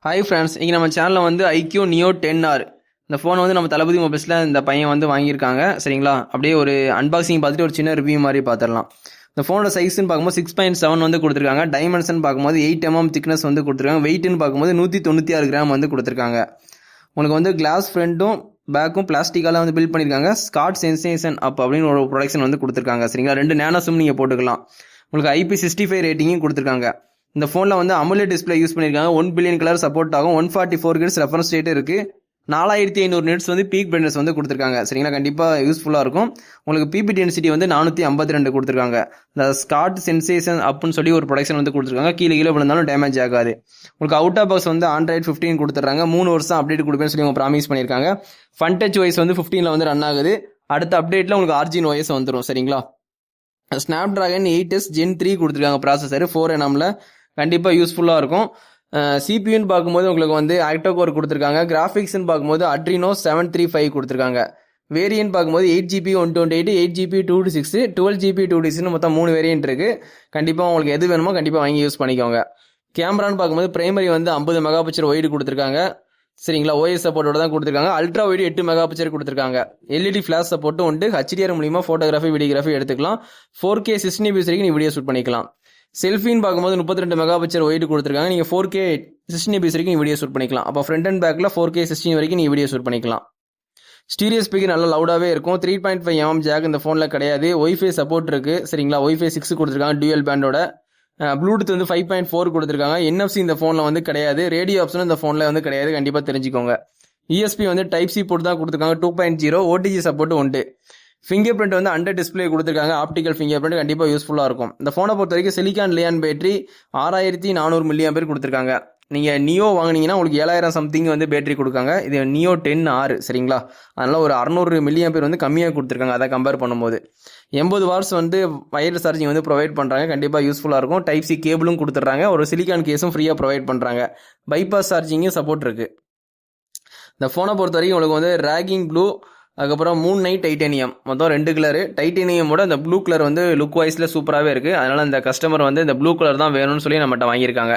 Hi friends, இங்கே நம்ம சேனலில் வந்து ஐக்யூ நியோ 10R இந்த ஃபோனை வந்து நம்ம தளபதி மொபைல்ஸில் இந்த பையன் வந்து வாங்கியிருக்காங்க. சரிங்களா, அப்படியே ஒரு அன்பாக்சிங் பார்த்துட்டு ஒரு சின்ன ரிவ்யூ மாதிரி பார்த்துடலாம். இந்த ஃபோனோட சைஸ்ன்னு பார்க்கும்போது 6.7 வந்து கொடுத்துருக்காங்க. டைமென்ஷன் பார்க்கும்போது 8mm திக்னஸ் வந்து கொடுத்துருக்காங்க. வெயிட்னு பார்க்கும்போது 196 கிராம் வந்து கொடுத்துருக்காங்க. உங்களுக்கு வந்து கிளாஸ் ஃப்ரண்ட்டும் பேக்கும் பிளாஸ்டிக்கால வந்து பில்ட் பண்ணியிருக்காங்க. ஸ்காட் சென்சேஷன் அப் அப்படின்னு ஒரு ப்ரொடக்ஷன் வந்து கொடுத்துருக்காங்க. சரிங்களா, 2 நேனோ சிம் நீங்கள் போட்டுக்கலாம். உங்களுக்கு IP65 ரேட்டிங்கும் கொடுத்துருக்காங்க. இந்த ஃபோனில் வந்து AMOLED டிஸ்பிளே யூஸ் பண்ணியிருக்காங்க. 1 பில்லியன் கலர் சப்போர்ட் ஆகும். 144 Hz ரெஃபரன்ஸ் ரேட் இருக்குது. 4500 நிட்ஸ் வந்து பீக் பிரைட்னஸ் வந்து கொடுத்துருக்காங்க. சரிங்களா, கண்டிப்பாக யூஸ்ஃபுல்லாக இருக்கும். உங்களுக்கு பிபி டென்சிட்டி வந்து 452 கொடுத்துருக்காங்க. இந்த ஸ்காட் சென்சேஷன் அப்னு சொல்லி ஒரு ப்ரொடக்ஷன் வந்து கொடுத்துருக்காங்க. கீழே விழுந்தாலும் டேமேஜ் ஆகாது. உங்களுக்கு அவுட் ஆஃப் பாக்ஸ் வந்து Android 15 கொடுத்துட்றாங்க. 3 வருஷம் அப்டேட் கொடுப்பேன்னு சொல்லி அவங்க ப்ராமிஸ் பண்ணியிருக்காங்க. ஃபன் டச் OS வந்து 15ல் வந்து ரன் ஆகுது. அடுத்த அப்டேட்டில் உங்களுக்கு Origin OS வந்துடும். சரிங்களா, ஸ்னாப்டிராகன் 8S Gen 3 கொடுத்துருக்காங்க ப்ராசஸர் 4nmல. கண்டிப்பாக யூஸ்ஃபுல்லாக இருக்கும். சிபியூன்னு பார்க்கும்போது உங்களுக்கு வந்து ஆக்டோகோர் கொடுத்துருக்காங்க. கிராஃபிக்ஸ்ன்னு பார்க்கும்போது அட்ரினோ 735 கொடுத்துருக்காங்க. வேரியன்ட் பார்க்கும்போது 8GB 128, 8GB 256, 12GB 256 மொத்தம் 3 வேரியன்ட் இருக்குது. கண்டிப்பாக உங்களுக்கு எது வேணுமோ கண்டிப்பாக வாங்கி யூஸ் பண்ணிக்கோங்க. கேமரான்னு பார்க்கும்போது பிரைமரி வந்து 50 மெகாபிக்சல் ஒய்டு கொடுத்துருக்காங்க. சரிங்களா, OS சப்போர்ட்டோட தான் கொடுத்துருக்காங்க. அல்ட்ரா ஒய்டு 8 மெகாபிக்சல் கொடுத்துருக்காங்க. LED ஃபிளாஷ் சப்போர்ட்டும் உண்டு. HDR மூலிமா ஃபோட்டோகிராஃபி வீடியோகிராஃபி எடுத்துக்கலாம். 4K 60 fps வரைக்கும் நீங்கள் வீடியோ ஷூட் பண்ணிக்கலாம். செல்ஃபின்னு பார்க்கும்போது 32 மெகாபிக்சல் ஒய்டு கொடுத்துருக்காங்க. நீங்கள் 4K 60 fps வரைக்கும் வீடியோ ஷூட் பண்ணிக்கலாம். அப்போ ஃப்ரண்ட் அண்ட் பேக்கில் 4K 60 வரைக்கும் நீங்கள் வீடியோ ஷூட் பண்ணிக்கலாம். ஸ்டீரியோ ஸ்பீக்கர் நல்லா லவுடாகவே இருக்கும். 3.5mm ஜாக் இந்த ஃபோனில் கிடையாது. ஒய்ஃபை சப்போர்ட் இருக்குது. சரிங்களா, ஒய்ஃபை 6 கொடுத்துருக்காங்க டியூயல் பேண்டோட. ப்ளூடூத் வந்து 5.4 கொடுத்துருக்காங்க. NFC இந்த ஃபோனில் வந்து கிடையாது. ரேடியோ ஆப்ஷனும் இந்த ஃபோனில் வந்து கிடையாது. கண்டிப்பாக தெரிஞ்சுக்கோங்க. ESP வந்து Type-C போட்டு தான் கொடுத்துருக்காங்க. 2.0 OTG சப்போர்ட் உண்டு. ஃபிங்கர் பிரிண்ட் வந்து அண்டர் டிஸ்பிளே கொடுத்துருக்காங்க. ஆப்டிக்கல் ஃபிங்கர் பிரிண்ட் கண்டிப்பாக யூஸ்ஃபுல்லாக இருக்கும். இந்த ஃபோனை பொறுத்த வரைக்கும் சிலிக்கான் லியான் பேட்டரி 6400 mAh கொடுத்துருக்காங்க. நீங்கள் நியோ வாங்கினீங்கன்னா உங்களுக்கு 7000 சம்திங் வந்து பேட்டரி கொடுக்காங்க. இது நியோ 10R. சரிங்களா, அதனால் ஒரு 600 mAh வந்து கம்மியாக கொடுத்துருக்காங்க. அதை கம்பேர் பண்ணும்போது 80 வாட்ஸ் வந்து வயர்லெஸ் சார்ஜிங் வந்து ப்ரொவைட் பண்ணுறாங்க. கண்டிப்பாக யூஸ்ஃபுல்லாக இருக்கும். Type-C கேபிளும் கொடுத்துட்றாங்க. ஒரு சிலிக்கான் கேஸும் ஃப்ரீயாக ப்ரொவைட் பண்ணுறாங்க. பைபாஸ் சார்ஜிங்கும் சப்போர்ட் இருக்குது. இந்த ஃபோனை பொறுத்த வரைக்கும் உங்களுக்கு வந்து ராகிங் ப்ளூ, அதுக்கப்புறம் மூன் நைட் டைட்டேனியம், மொத்தம் 2 கலரு. டைட்டேனியமோட இந்த ப்ளூ கலர் வந்து லுக் வைஸில் சூப்பராகவே இருக்குது. அதனால் இந்த கஸ்டமர் வந்து இந்த ப்ளூ கலர் தான் வேணும்னு சொல்லி நம்மகிட்ட வாங்கியிருக்காங்க.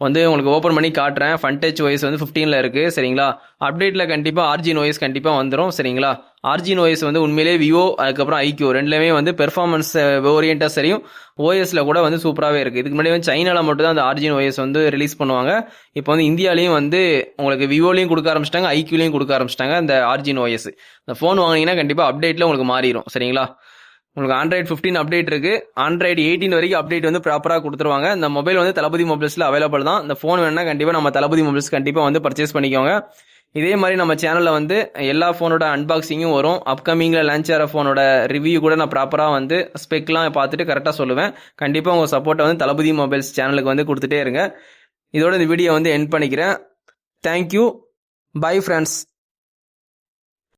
வந்து உங்களுக்கு ஓப்பன் பண்ணி காட்டுறேன். ஃபன் டச் OS வந்து 15ல் இருக்குது. சரிங்களா, அப்டேட்டில் கண்டிப்பாக Origin OS கண்டிப்பாக வந்துடும். சரிங்களா, Origin OS வந்து உண்மையிலே விவோ அதுக்கப்புறம் ஐக்யூ ரெண்டுலேயுமே வந்து பெர்ஃபார்மன்ஸ் ஓரியன்ட்டாக சரியும் OSல கூட வந்து சூப்பராகவே இருக்குது. இதுக்கு முன்னாடி வந்து சைனாவில் மட்டும் தான் அந்த Origin OS வந்து ரிலீஸ் பண்ணுவாங்க. இப்போ வந்து இந்தியாலையும் வந்து உங்களுக்கு விவோலையும் கொடுக்க ஆரம்பிச்சிட்டாங்க, ஐக்யூலையும் கொடுக்க ஆரம்பிச்சிட்டாங்க இந்த Origin OS. இந்த ஃபோன் வாங்கினீங்கன்னா கண்டிப்பாக அப்டேட்டில் உங்களுக்கு மாறிடும். சரிங்களா, உங்களுக்கு Android 15 அப்டேட் இருக்குது. Android 18 வரைக்கும் அப்டேட் வந்து ப்ராப்பராக கொடுத்துருவாங்க. இந்த மொபைல் வந்து தளபதி மொபைல்ஸில் அவைலபிள் தான். இந்த ஃபோன் வேணுன்னா கண்டிப்பாக நம்ம தளபதி மொபைல்ஸ் கண்டிப்பாக வந்து பர்ச்சேஸ் பண்ணிக்கோங்க. இதே மாதிரி நம்ம சேனலில் வந்து எல்லா ஃபோனோட அன்பாக்சிங்கும் வரும். அப்கமிங்கில் லான்ச் ஆகிற ஃபோனோட ரிவ்யூ கூட நான் ப்ராப்பராக வந்து ஸ்பெக்லாம் பார்த்துட்டு கரெக்டாக சொல்லுவேன். கண்டிப்பாக உங்கள் சப்போர்ட்டை வந்து தளபதி மொபைல்ஸ் சேனலுக்கு வந்து கொடுத்துட்டே இருங்க. இதோட இந்த வீடியோ வந்து எண்ட் பண்ணிக்கிறேன். தேங்க்யூ. Bye friends.